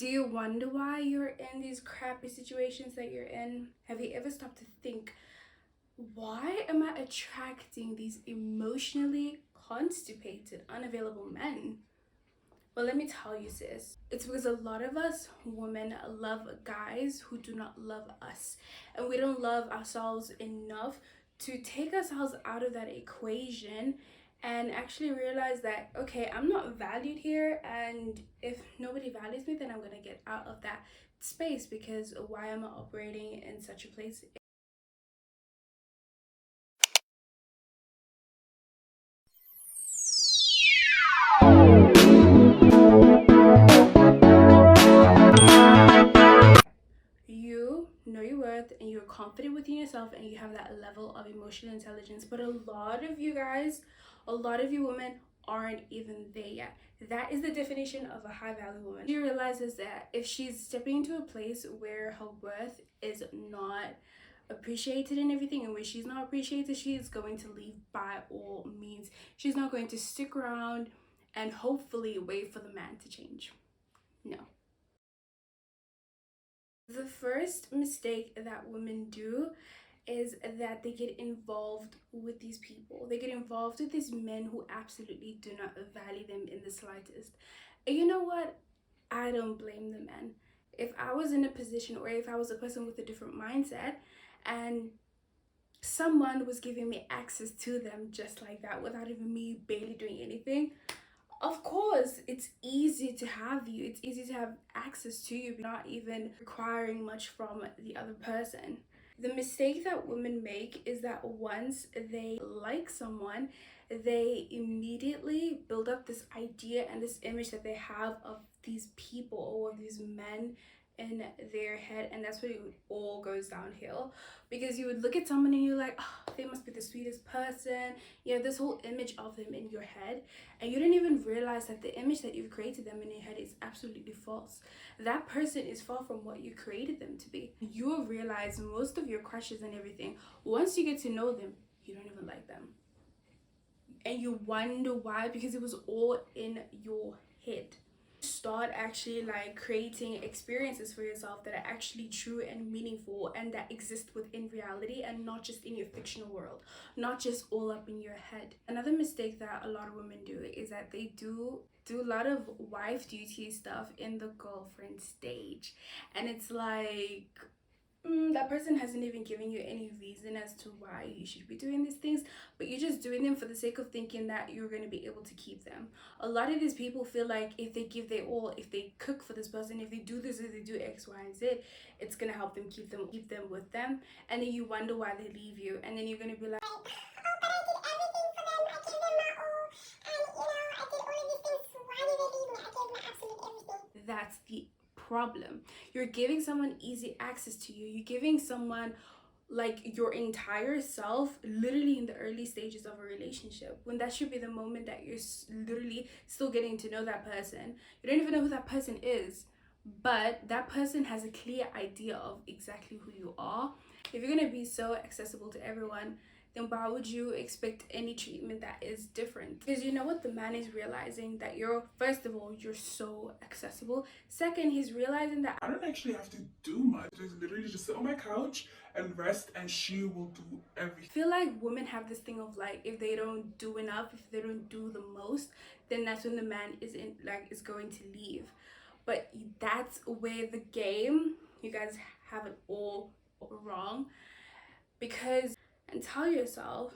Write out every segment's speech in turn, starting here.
Do you wonder why you're in these crappy situations that you're in? Have you ever stopped to think, why am I attracting these emotionally constipated, unavailable men? Well, let me tell you, sis. It's because a lot of us women love guys who do not love us. And we don't love ourselves enough to take ourselves out of that equation and actually realize that, okay, I'm not valued here. And if nobody values me, then I'm going to get out of that space, because why am I operating in such a place? You know your worth and you're confident within yourself and you have that level of emotional intelligence. But a lot of you guys, a lot of you women aren't even there yet. That is the definition of a high value woman. She realizes that if she's stepping into a place where her worth is not appreciated and everything, and when she's not appreciated, she is going to leave by all means. She's not going to stick around and hopefully wait for the man to change. No. The first mistake that women do is that they get involved with these people. They get involved with these men who absolutely do not value them in the slightest. And you know what? I don't blame the men. If I was in a position, or if I was a person with a different mindset and someone was giving me access to them just like that without even me barely doing anything, of course, it's easy to have you. It's easy to have access to you, not even requiring much from the other person. The mistake that women make is that once they like someone, they immediately build up this idea and this image that they have of these people or of these men in their head, and that's when it all goes downhill, because you would look at someone and you're like, oh, they must be the sweetest person. You have this whole image of them in your head, and you don't even realize that the image that you've created them in your head is absolutely false. That person is far from what you created them to be. You'll realize most of your crushes and everything, once you get to know them, you don't even like them, and you wonder why, because it was all in your head. Start actually like creating experiences for yourself that are actually true and meaningful and that exist within reality and not just in your fictional world, not just all up in your head. Another mistake that a lot of women do is that they do a lot of wife duty stuff in the girlfriend stage, and it's like, that person hasn't even given you any reason as to why you should be doing these things, but you're just doing them for the sake of thinking that you're going to be able to keep them. A lot of these people feel like if they give their all, if they cook for this person, if they do this, if they do X, Y, and Z, it's going to help them keep them with them. And then you wonder why they leave you, and then you're going to be like, oh, but I did everything for them. I gave them my all, and I did all of these things. Why did they leave me? I gave my absolute everything. That's the problem. You're giving someone easy access to you. You're giving someone like your entire self literally in the early stages of a relationship, when that should be the moment that you're literally still getting to know that person. You don't even know who that person is, but that person has a clear idea of exactly who you are. If you're going to be so accessible to everyone, then why would you expect any treatment that is different? Because you know what the man is realizing, that you're, first of all, you're so accessible. Second, he's realizing that I don't actually have to do much. Just literally just sit on my couch and rest, and she will do everything. I feel like women have this thing of like, if they don't do enough, if they don't do the most, then that's when the man is going to leave. But that's where the game, you guys have it all wrong, because, and tell yourself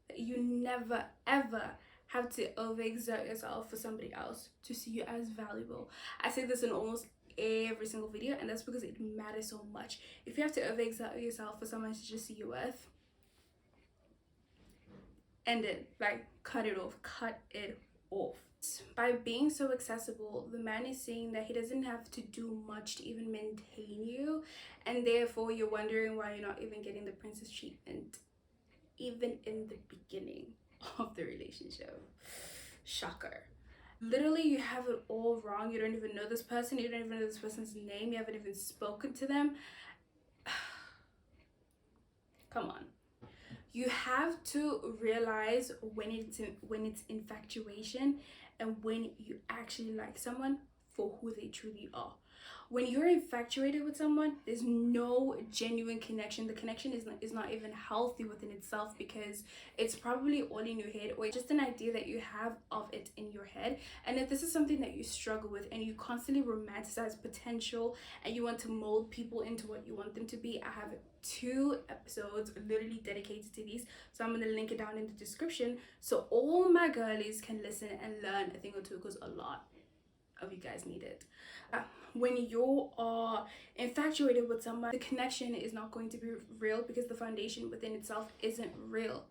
that you never ever have to overexert yourself for somebody else to see you as valuable. I say this in almost every single video, and that's because it matters so much. If you have to overexert yourself for someone to just see your worth, end it. Like, cut it off. Cut it off. By being so accessible, the man is saying that he doesn't have to do much to even maintain you, and therefore you're wondering why you're not even getting the princess treatment even in the beginning of the relationship. Shocker. Literally, you have it all wrong. You don't even know this person. You don't even know this person's name. You haven't even spoken to them. Come on. You have to realize when it's infatuation and when you actually like someone for who they truly are. When you're infatuated with someone, there's no genuine connection. The connection is not even healthy within itself, because it's probably all in your head, or just an idea that you have of it in your head. And if this is something that you struggle with and you constantly romanticize potential and you want to mold people into what you want them to be, I have 2 episodes literally dedicated to these, so I'm going to link it down in the description so all my girlies can listen and learn a thing or two, because a lot of you guys need it. When you are infatuated with someone, the connection is not going to be real, because the foundation within itself isn't real.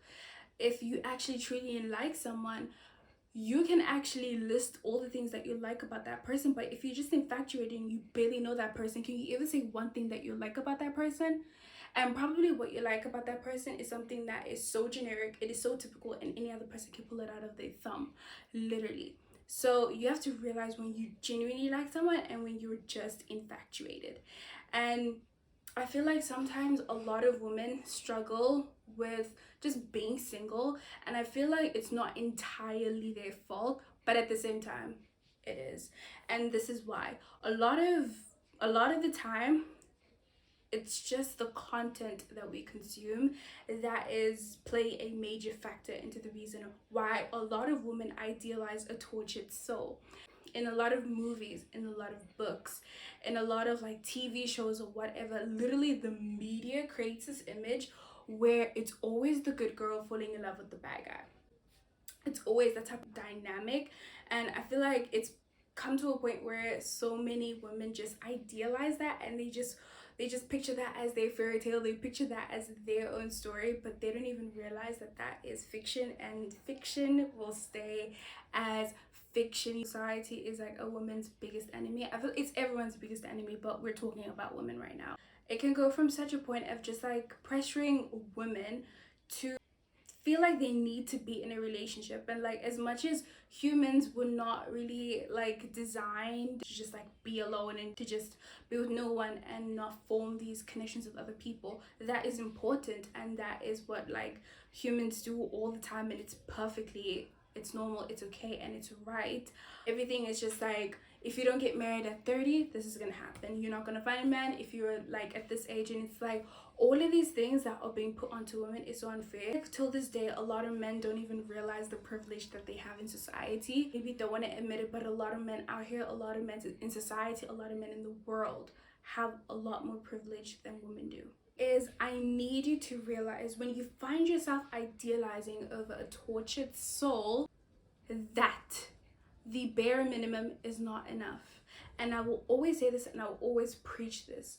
If you actually truly like someone, you can actually list all the things that you like about that person. But if you're just infatuated and you barely know that person, can you ever say one thing that you like about that person? And probably what you like about that person is something that is so generic, it is so typical, and any other person can pull it out of their thumb, literally. So you have to realize when you genuinely like someone and when you're just infatuated. And I feel like sometimes a lot of women struggle with just being single, and I feel like it's not entirely their fault, but at the same time it is. And this is why a lot of the time it's just the content that we consume that is play a major factor into the reason why a lot of women idealize a tortured soul. In a lot of movies, in a lot of books, in a lot of like TV shows or whatever, literally the media creates this image where it's always the good girl falling in love with the bad guy. It's always that type of dynamic, and I feel like it's come to a point where so many women just idealize that, and they just picture that as their fairy tale, they picture that as their own story, but they don't even realize that that is fiction, and fiction will stay as fiction. Society is like a woman's biggest enemy. I feel it's everyone's biggest enemy, but we're talking about women right now. It can go from such a point of just like pressuring women to feel like they need to be in a relationship, and like as much as humans were not really like designed to just like be alone and to just be with no one and not form these connections with other people, that is important, and that is what like humans do all the time, and it's normal, it's okay, and it's right. Everything is just like, if you don't get married at 30, this is gonna happen. You're not gonna find a man if you're like at this age, and it's like all of these things that are being put onto women is so unfair. Like, till this day, a lot of men don't even realize the privilege that they have in society. Maybe don't want to admit it, but a lot of men out here, a lot of men in society, a lot of men in the world have a lot more privilege than women do. Is I need you to realize, when you find yourself idealizing over a tortured soul, that the bare minimum is not enough. And I will always say this, and I will always preach this: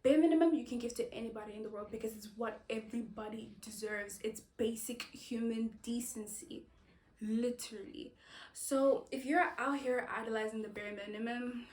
bare minimum you can give to anybody in the world, because it's what everybody deserves. It's basic human decency, literally. So if you're out here idolizing the bare minimum,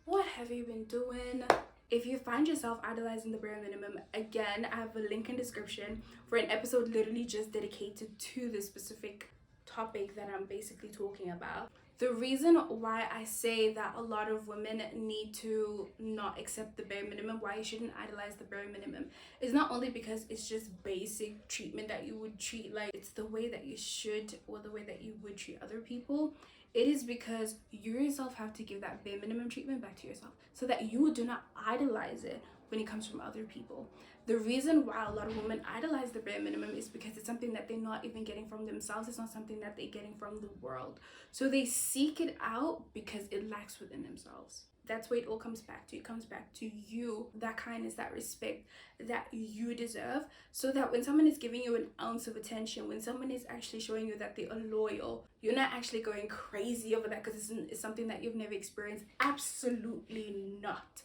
what have you been doing? If you find yourself idolizing the bare minimum, again, I have a link in description for an episode literally just dedicated to this specific topic that I'm basically talking about. The reason why I say that a lot of women need to not accept the bare minimum, why you shouldn't idolize the bare minimum, is not only because it's just basic treatment that you would treat, like it's the way that you should, or the way that you would treat other people. It is because you yourself have to give that bare minimum treatment back to yourself, so that you do not idolize it when it comes from other people. The reason why a lot of women idolize the bare minimum is because it's something that they're not even getting from themselves. It's not something that they're getting from the world. So they seek it out because it lacks within themselves. That's where it all comes back to. It comes back to you, that kindness, that respect that you deserve, so that when someone is giving you an ounce of attention, when someone is actually showing you that they are loyal, you're not actually going crazy over that because it's something that you've never experienced. Absolutely not.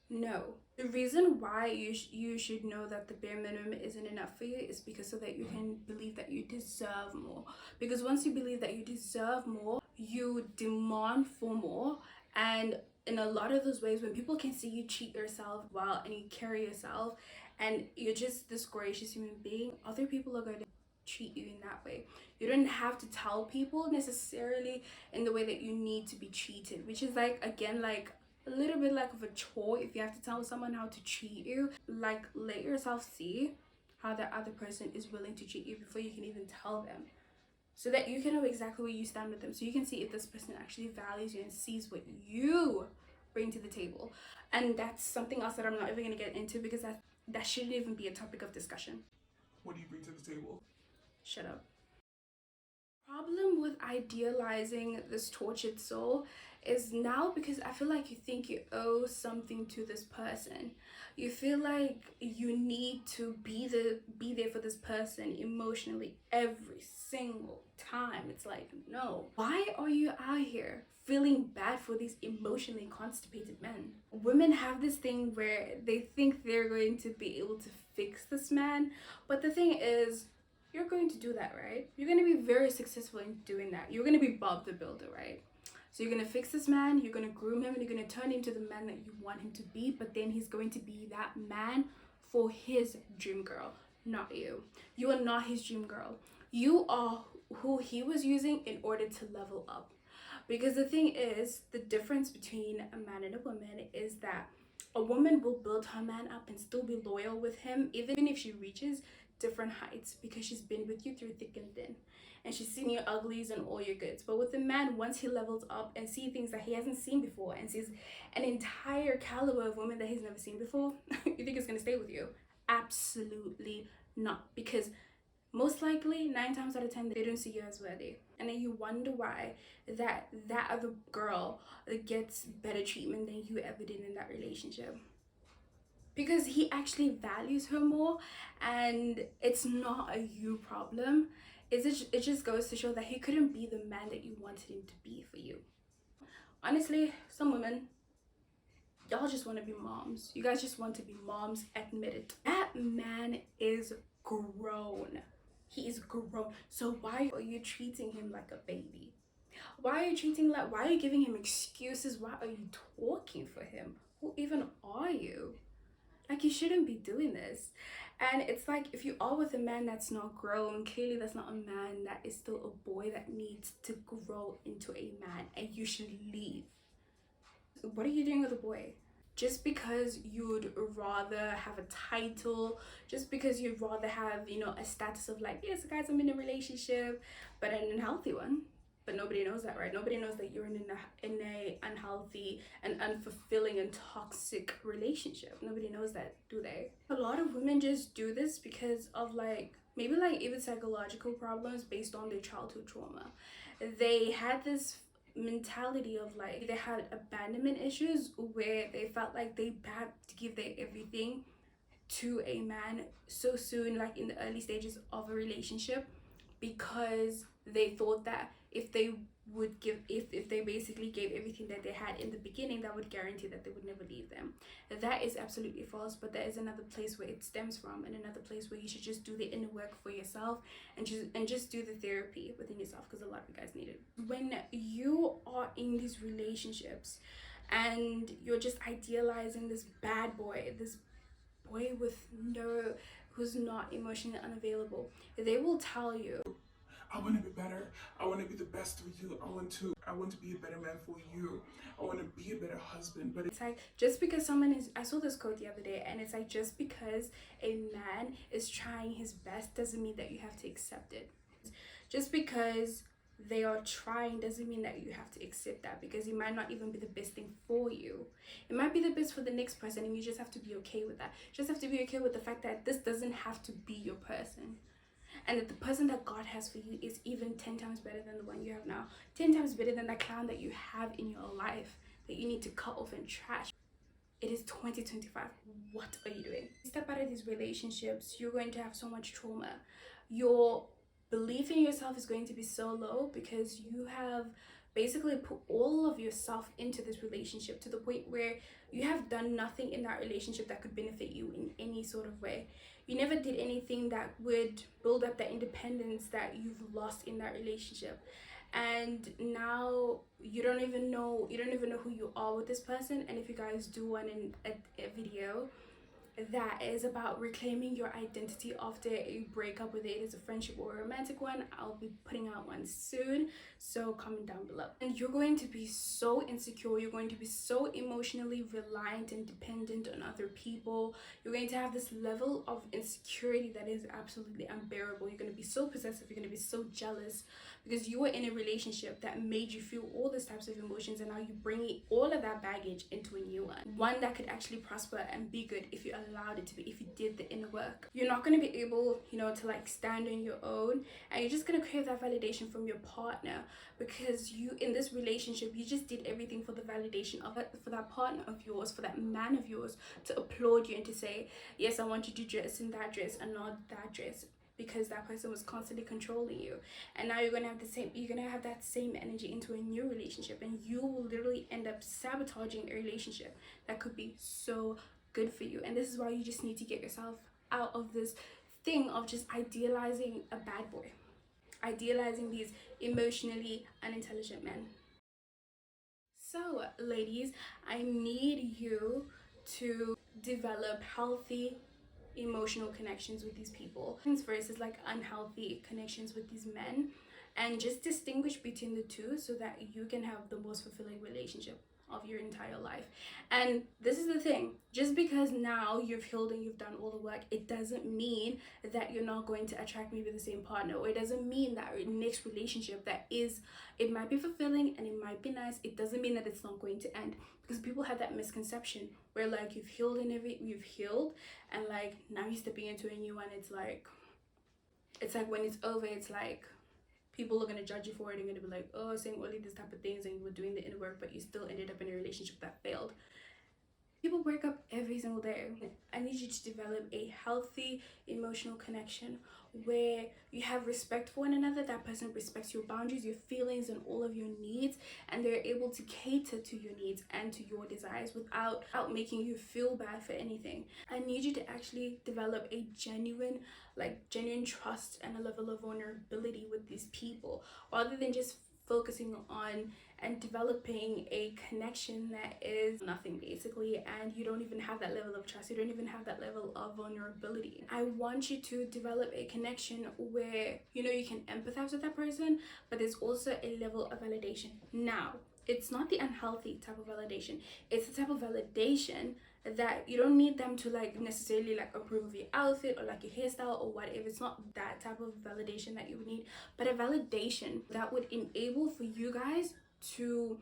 No. The reason why you should know that the bare minimum isn't enough for you is because so that you can believe that you deserve more. Because once you believe that you deserve more, you demand for more. And in a lot of those ways, when people can see you treat yourself well and you carry yourself and you're just this gracious human being, other people are going to treat you in that way. You don't have to tell people necessarily in the way that you need to be treated, which is like, again, like a little bit like of a chore. If you have to tell someone how to treat you, like let yourself see how that other person is willing to treat you before you can even tell them. so that you can know exactly where you stand with them, so you can see if this person actually values you and sees what you bring to the table. And that's something else that I'm not even going to get into, because that shouldn't even be a topic of discussion. What do you bring to the table? Shut up. Problem with idealizing this tortured soul is now, because I feel like you think you owe something to this person. You feel like you need to be there for this person emotionally every single time. It's like, no. Why are you out here feeling bad for these emotionally constipated men? Women have this thing where they think they're going to be able to fix this man, but the thing is, you're going to do that, right? You're going to be very successful in doing that. You're going to be Bob the Builder, right? So you're going to fix this man, you're going to groom him, and you're going to turn him to the man that you want him to be, but then he's going to be that man for his dream girl, not you. You are not his dream girl. You are who he was using in order to level up. Because the thing is, the difference between a man and a woman is that a woman will build her man up and still be loyal with him, even if she reaches different heights, because she's been with you through thick and thin, and she's seen your uglies and all your goods. But with a man, once he levels up and sees things that he hasn't seen before, and sees an entire caliber of women that he's never seen before, you think he's gonna stay with you? Absolutely not. Because most likely 9 times out of 10 they don't see you as worthy, and then you wonder why that other girl gets better treatment than you ever did in that relationship, because he actually values her more. And it's not a you problem. It just goes to show that he couldn't be the man that you wanted him to be for you. Honestly, some women, y'all just want to be moms. You guys just want to be moms. Admit it. That man is grown. He is grown. So why are you treating him like a baby? Why are you why are you giving him excuses? Why are you talking for him? Who even are you? Like, you shouldn't be doing this. And it's like, if you are with a man that's not grown, clearly that's not a man, that is still a boy that needs to grow into a man, and you should leave. What are you doing with a boy? Just because you'd rather have a title, just because you'd rather have, a status of like, yes guys, I'm in a relationship, but an unhealthy one. But nobody knows that, right? Nobody knows that you're in a unhealthy and unfulfilling and toxic relationship. Nobody knows that, do they? A lot of women just do this because of like, maybe like even psychological problems based on their childhood trauma. They had this mentality of like, they had abandonment issues where they felt like they had to give their everything to a man so soon, like in the early stages of a relationship, because they thought that if they would give if they basically gave everything that they had in the beginning, that would guarantee that they would never leave them. That is absolutely false. But there is another place where it stems from, and another place where you should just do the inner work for yourself, and just do the therapy within yourself, because a lot of you guys need it. When you are in these relationships and you're just idealizing this bad boy, this boy with who's not emotionally unavailable, they will tell you, I want to be better. I want to be the best for you. I want to be a better man for you. I want to be a better husband. But it's like, just because someone is, I saw this quote the other day, and it's like, just because a man is trying his best doesn't mean that you have to accept it. Just because they are trying doesn't mean that you have to accept that, because it might not even be the best thing for you. It might be the best for the next person, and you just have to be okay with that. You just have to be okay with the fact that this doesn't have to be your person, and that the person that God has for you is even 10 times better than the one you have now, 10 times better than that clown that you have in your life that you need to cut off and trash. It is 2025. What are you doing? Step out of these relationships, you're going to have so much trauma. Your belief in yourself is going to be so low, because you have basically put all of yourself into this relationship, to the point where you have done nothing in that relationship that could benefit you in any sort of way. You never did anything that would build up that independence that you've lost in that relationship. And now you don't even know who you are with this person. And if you guys do want a video, that is about reclaiming your identity after a breakup, whether it is a friendship or a romantic one. I'll be putting out one soon, so comment down below. And you're going to be so insecure, you're going to be so emotionally reliant and dependent on other people. You're going to have this level of insecurity that is absolutely unbearable. You're going to be so possessive, you're going to be so jealous, because you were in a relationship that made you feel all these types of emotions, and now you're bringing all of that baggage into a new one that could actually prosper and be good if you allowed it to be, if you did the inner work. You're not going to be able, you know, to like stand on your own, and you're just going to crave that validation from your partner, because you, in this relationship, you just did everything for the validation of it, for that partner of yours, for that man of yours to applaud you and to say, yes, I want you to dress in that dress and not that dress, because that person was constantly controlling you. And now you're gonna have the same, you're gonna have that same energy into a new relationship, and you will literally end up sabotaging a relationship that could be so good for you. And this is why you just need to get yourself out of this thing of just idealizing a bad boy, idealizing these emotionally unintelligent men. So ladies, I need you to develop healthy emotional connections with these people versus like unhealthy connections with these men, and just distinguish between the two so that you can have the most fulfilling relationship of your entire life. And this is the thing, just because now you've healed and you've done all the work, it doesn't mean that you're not going to attract maybe the same partner, or it doesn't mean that next relationship that is, it might be fulfilling and it might be nice, it doesn't mean that it's not going to end. Because people have that misconception where like you've healed and you've healed, and like now you're stepping into a new one. It's like when it's over, it's like people are gonna judge you for it and gonna be like, oh, saying all of these type of things, and you were doing the inner work, but you still ended up in a relationship that failed. People break up every single day. I need you to develop a healthy emotional connection where you have respect for one another. That person respects your boundaries, your feelings, and all of your needs, and they're able to cater to your needs and to your desires without making you feel bad for anything. I need you to actually develop a genuine trust and a level of vulnerability with these people, rather than just focusing on and developing a connection that is nothing basically, and you don't even have that level of trust, you don't even have that level of vulnerability. I want you to develop a connection where, you know, you can empathize with that person, but there's also a level of validation. Now, it's not the unhealthy type of validation, it's the type of validation that you don't need them to like necessarily like approve of your outfit or like your hairstyle or whatever. It's not that type of validation that you would need, but a validation that would enable for you guys to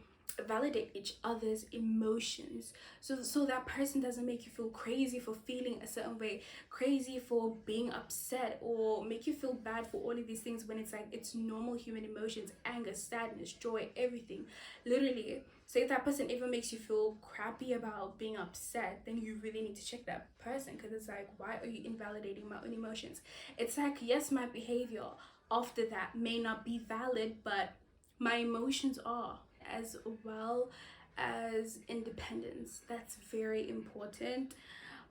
validate each other's emotions, so that person doesn't make you feel crazy for feeling a certain way, crazy for being upset, or make you feel bad for all of these things, when it's like it's normal human emotions, anger, sadness, joy, everything, literally. So if that person even makes you feel crappy about being upset, then you really need to check that person, because it's like, why are you invalidating my own emotions? It's like, yes, my behavior after that may not be valid, but my emotions are, as well as independence. That's very important,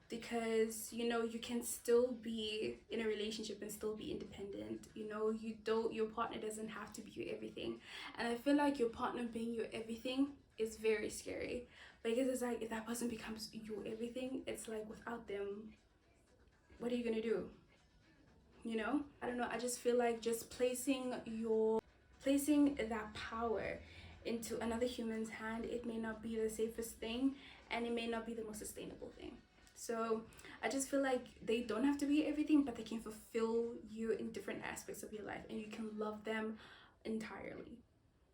because you know, you can still be in a relationship and still be independent. You know, your partner doesn't have to be your everything. And I feel like your partner being your everything is very scary, because it's like, if that person becomes your everything, it's like, without them, what are you gonna do? You know, I don't know, I just feel like just placing that power into another human's hand, it may not be the safest thing, and it may not be the most sustainable thing. So I just feel like they don't have to be everything, but they can fulfill you in different aspects of your life, and you can love them entirely.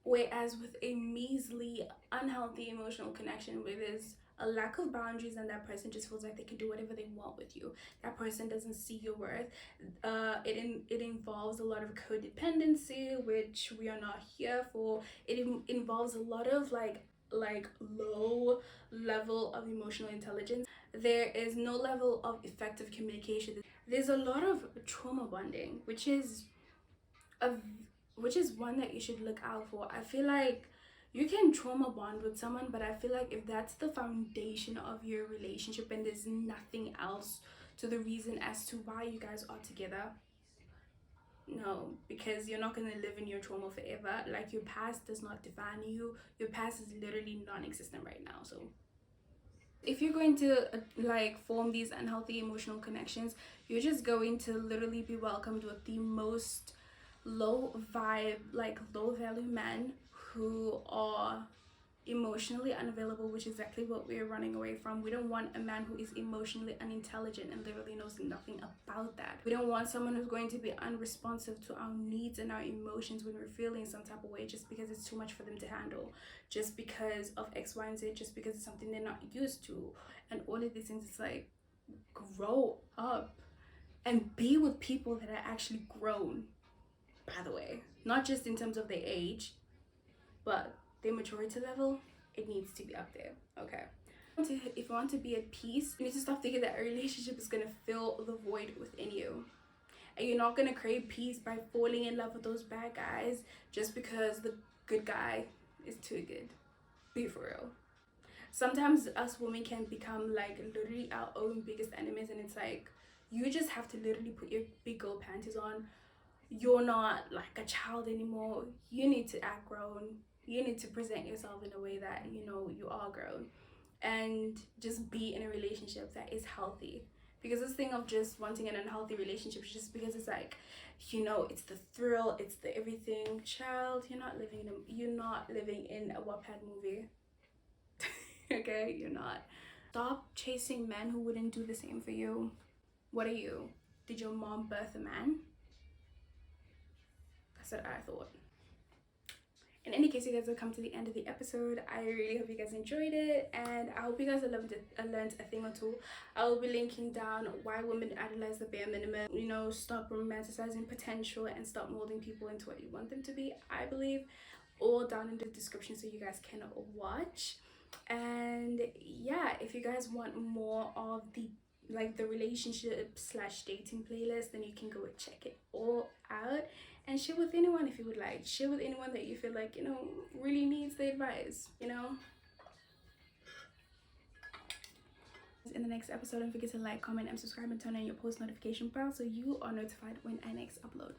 Whereas with a measly, unhealthy emotional connection where there's a lack of boundaries, and that person just feels like they can do whatever they want with you, that person doesn't see your worth. It involves a lot of codependency, which we are not here for. It involves a lot of like low level of emotional intelligence. There is no level of effective communication. There's a lot of trauma bonding, a which is one that you should look out for. I feel like you can trauma bond with someone, but I feel like if that's the foundation of your relationship and there's nothing else to the reason as to why you guys are together, no, because you're not going to live in your trauma forever. Like, your past does not define you. Your past is literally non-existent right now. So If you're going to like form these unhealthy emotional connections, you're just going to literally be welcomed with the most low vibe, like low value men who are emotionally unavailable, which is exactly what we're running away from. We don't want a man who is emotionally unintelligent and literally knows nothing about that. We don't want someone who's going to be unresponsive to our needs and our emotions when we're feeling some type of way, just because it's too much for them to handle, just because of X, Y, and Z, just because it's something they're not used to. And all of these things, it's like, grow up and be with people that are actually grown, by the way, not just in terms of their age, but their maturity level, it needs to be up there. Okay. If you want to be at peace, you need to stop thinking that a relationship is gonna fill the void within you. And you're not gonna create peace by falling in love with those bad guys just because the good guy is too good. Be for real. Sometimes us women can become like literally our own biggest enemies, and it's like you just have to literally put your big girl panties on. You're not like a child anymore. You need to act grown. You need to present yourself in a way that you know you are grown, and just be in a relationship that is healthy. Because this thing of just wanting an unhealthy relationship is just because it's like, you know, it's the thrill, it's the everything. Child, you're not living in a Wattpad movie. Okay, you're not. Stop chasing men who wouldn't do the same for you. What are you? Did your mom birth a man? That's what I thought. In any case, you guys have come to the end of the episode. I really hope you guys enjoyed it, and I hope you guys have learned a thing or two. I will be linking down why women idolize the bare minimum. You know, stop romanticizing potential and stop molding people into what you want them to be. I believe all down in the description so you guys can watch. And yeah, if you guys want more of the relationship slash dating playlist, then you can go and check it all out and share with anyone if you would like. Share with anyone that you feel like, you know, really needs the advice, you know. In the next episode, don't forget to like, comment, and subscribe, and turn on your post notification bell so you are notified when I next upload.